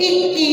21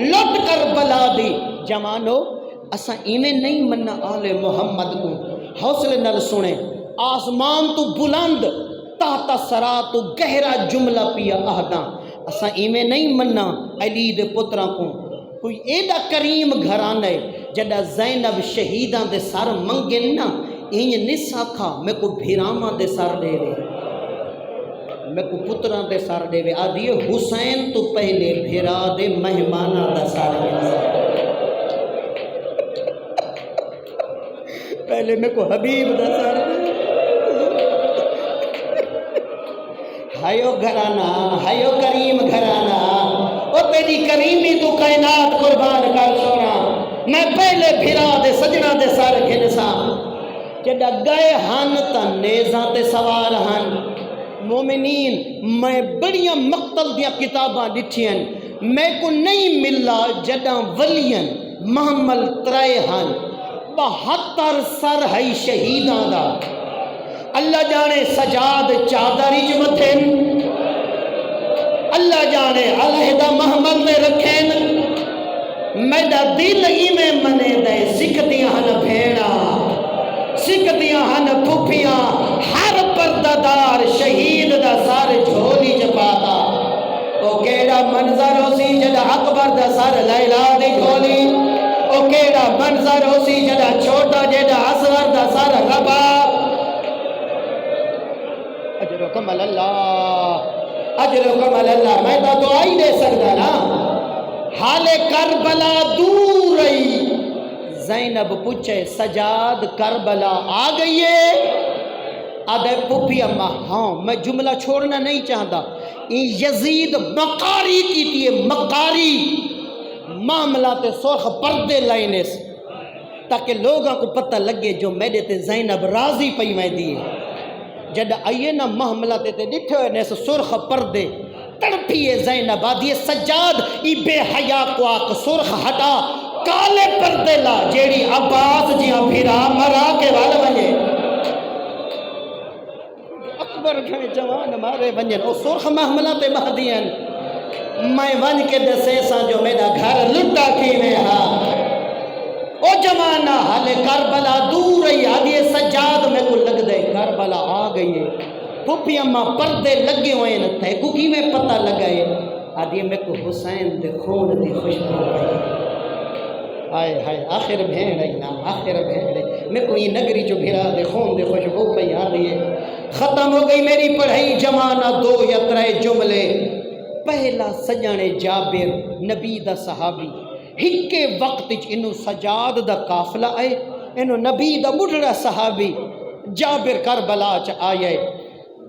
لٹ کر بلا دی جوانو اساں ایویں نہیں مننا آل محمد کو حوصلے نال سنے آسمان تو بلند تحت سرا تو گہرا جملہ پیا آہداں اساں ایویں نہیں مننا علی دے پتراں کو کوئی ایڈا کریم گھرانہ ہے جڈا زینب شہیداں دے سر منگن نا اینج نسا کھا میں کو بھیراماں دے سر دے دے میں کو پتراں دے سر دے وے آدھی حسین تو پہلے بھیرا دے مہمانہ دا سر دے پہلے میں کو حبیب دا سر دے ہائیو گھرانہ ہائیو کریم گھرانہ او تیری کریمی تو کائنات قربان کر سونا میں پہلے بھیرا دے سجنا دے سر گھنسا جڈا گئے ہن تا نیزاں تے سوار ہن مومنین میں بڑیاں مقتل دیا کتاباں ڈٹھیاں میں کو نہیں ملا جڈاں ولین محمل ترائے ہن 72 سر ہے شہیداں دا اللہ جانے سجاد چادری جو متھن اللہ جانے علیحدہ محمل میں رکھیں میڈا دل ہی میں منے دے سکھتیاں ہن بھیڑا سکھتیاں ہن پھوپیاں ہر پردادار شہید دا سار جھولی چپاتا او کیڑا منظر ہو سی جڑا اکبر دا سار لیلا دی جھولی او کیڑا منظر ہو سی جڑا چھوٹا جڑا اصغر دا سار رباب اجرکم اللہ اجرکم اللہ میں تو دعائی دے سکتا نا حال کربلا دور رہی زینب پوچھے سجاد کربلا آ گئی ہے آدھے پوپی اماں ہاں میں جملہ چھوڑنا نہیں چاہتا یزید مقاری کی تھی مقاری معاملات سرخ پردے لائنے سے تاکہ لوگوں کو پتہ لگے جو میرے تے زینب راضی پئی میں دیئے جد آئیے نا محملہ تے ڈٹھے ہوئے نیسے سرخ پردے تڑپیے زینب آدھیے سجاد ای بے حیاء کو آک سرخ ہٹا کالے پردے لا جیڑی عباس جیاں بھیرا مرا کے وال بنے اکبر گھنے جوان مارے بنجن او سرخ محملہ تے بہدین میں ون کے دسے سا جو میرا گھر لٹا کی میں ہاں او جمانہ حال کربلا دور رہی آدھیے سجاد میں کو لگ دے کربلا آ گئی ہے پھوپی اماں پردے لگے ہوئے نہ تھے کوکی میں پتہ لگائے آدھیے میں کو حسین دے خون دی خوشبو پئی آئے ہائے آخر بھین رہی نا آخر بھین رہی میں کو یہ نگری جو بھیرا دے خون دے خوشبو پئی آدھیے ختم ہو گئی میری پڑھائی جمانہ 2 یا 3 جملے پہلا سجانے جابر نبی دا صحابی ہکے وقت انہوں سجاد دا قافلہ آئے انہوں نبی دا بڑھڑا صحابی جابر کربلا چ آئے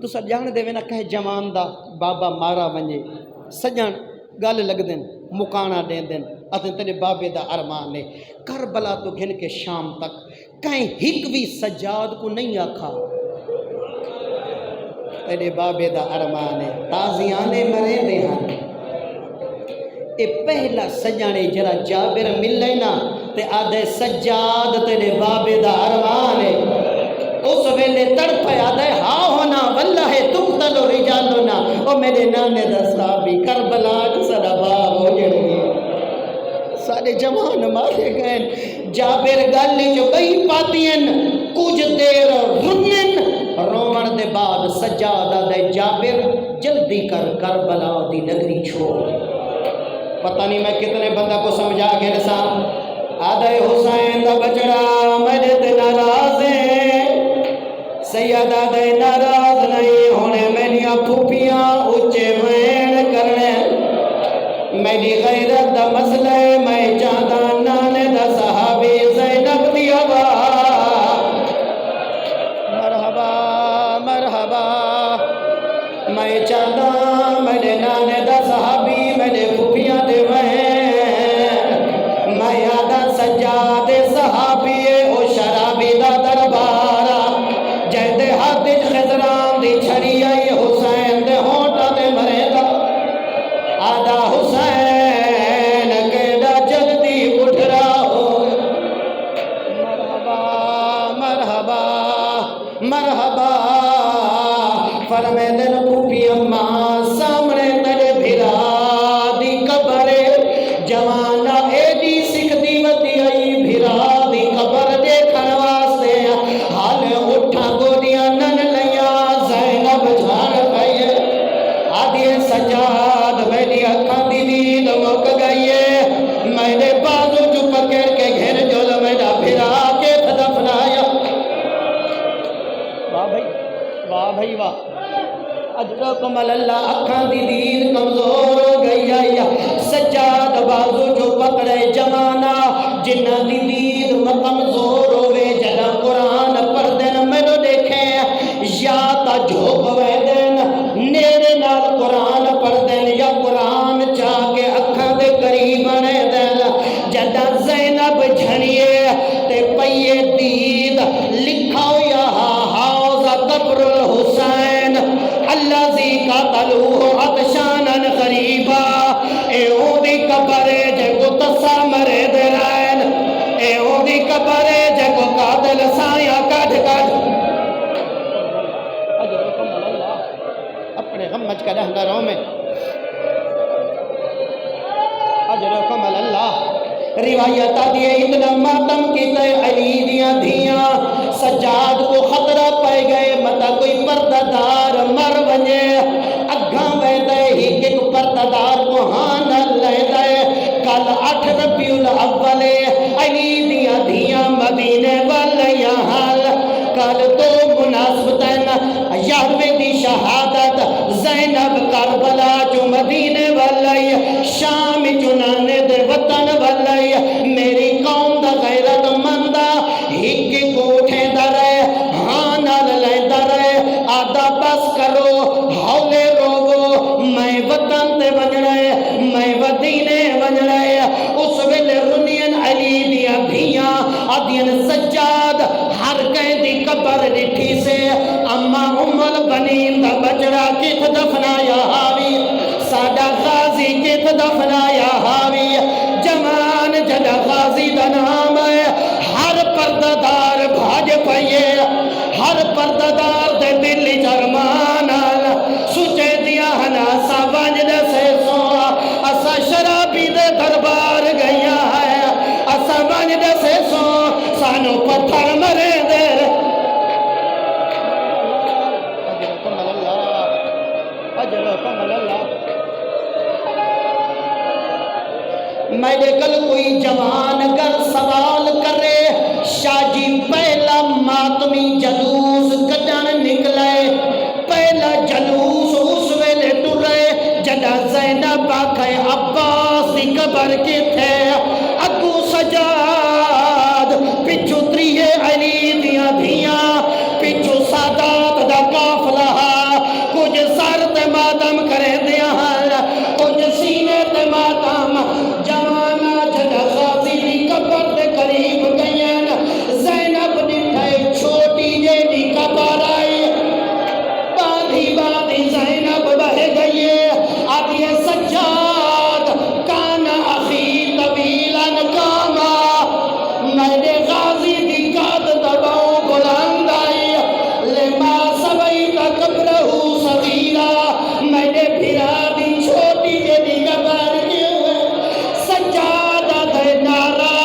تو سا جان دے وینا کہے جوان دا بابا مارا ونجے سجان گل لگ دن مکانا دین دن اتن تیرے بابے دا ارمان نے کربلا تو گھن کے شام تک کہیں ہک بھی سجاد کو نہیں آکھا تیرے بابے دا ارمان ہے تازیانے مرے دے ہاں اے پہلا سجانے جرا جابر مل لینا تے آدھے سجاد تیرے بابے دا ارمان ہے اس ویلے تڑپے آدھے ہاں ہونا واللہ تقتلو رجالونا او میرے نانے دا صحابی کربلا جسڑا باب ہو جڑی سارے جوان مارے گئے جابر گالی جو بئی پاتین کچھ دیر رنن رومن دے بعد سجادہ دے جابر جلدی کر کربلا دی نگری چھوڑ پتہ نہیں میں کتنے بندہ کو سمجھا کے رسا آدھے حسین دا بچڑا میرے تے ناراض ہیں سید آدھے ناراض نہیں ہونے میریاں پھوپیاں اچھے وین کرنے میری غیرت دا مسئلہ میں چاہتا نانے دا صحابی زینب دی آبا مرحبا مرحبا میں چاہتا میرے نانے دا صحابی میرے پھوپیاں دے وین میں یادہ سجاد صحابی او شرابی دا دربارا جہدے ہاتھ خضران دی چھڑی آئی حسین دے ہونٹا دے مرے دا آدھا حسین کیڑا جلدی اٹھ رہا ہو مرحبا مرحبا مرحبا فرمے دن پوپی اماں سامنے تلے بھرا دی قبر جوان بھائی واہ اجرکم اللہ اکھاں دی دید کمزور ہو گئی ہے سجاد بازو جو پکڑے جمانا جنہ دی دید کمزور ہوئے جنہ قرآن پڑھ دین میں دیکھیں یا تا جھوک وے دین نیرے نال قرآن پڑھ دین یا قرآن چاہ کے اکھاں دے قریب بنے دین جدہ زینب جھنیے تے پئیے دید لکھاؤ یا حوضہ قبر الحسین الذي قتلوه عطشانا غريبا اے اودی قبرے جے کو تسا مرے درائن اے اودی قبرے جے کو قاتل سایہ کٹ کٹ اجرکم اللہ اپنے غمج کا دہنگروں میں اجرکم اللہ روایت آدھی ہے اتنا ماتم کی تے علی دیاں دھیاں سجاد کو خطرہ پائے گئے متا کوئی پردہ مر ونجے اگھاں ویدے ہی کہ پردہ کو ہاں لے دے کل 8 ربیع الاول علی دیاں دھیاں مدینے والے حال کل تو مناسبتیں 11ویں دی شہادت زینب کربلا جو مدینے والے شام چنانے دے وطن والے میری قوم دا غیرت مندہ ہکی کوٹھے درے ہاں نال لے درے آدھا بس کرو ہولے روو میں وطن تے بن رہے میں مدینے بن رہے اس ویلے رنین علی دیا دھیاں آدین سجاد ہر کہیں دی قبر ڈٹھی سے اما البنین دا بچڑا کت دفنایا حاوی ساڈا غازی کت دفنایا حاوی جمان جدا غازی دا نام ہے ہر پرددار بھاج پئیے ہر پرددار دے دلی جرمانال سچے دیا ہنا سا ونجد سے سوا اسا شرابی دے دربار گیا ہے اسا ونجد سے سوا سانو پتھر مرے دے اجرکم اللہ میڈیکل کوئی جوان اگر سوال کرے شاہ جی پہلا ماتمی جلوس کٹن نکلے پہلا جلوس اس ویلے ٹرے جدہ زینب آکھے عباس دی قبر کے تھے ابو سجاد پچھو تریے علی دیاں دھیاں پچھو سادات دا قافلہ کچھ سر تے ماتم کرے دیا حال کچھ سینے تے ماتم جوانا جدہ غازی دی قبر دے قریب گئین زینب ڈٹھے چھوٹی جے دی قبر آئی باندھی باندھی زینب بہ گئیے آدھی سجاد کان اخی طویلا کاما میرے غازی دی قاد دباؤ بلند آئی لما سویت قبرہ صغیرہ میرے بھرا دی چھوٹی جے دی قبر کیوں سجادہ دے نارا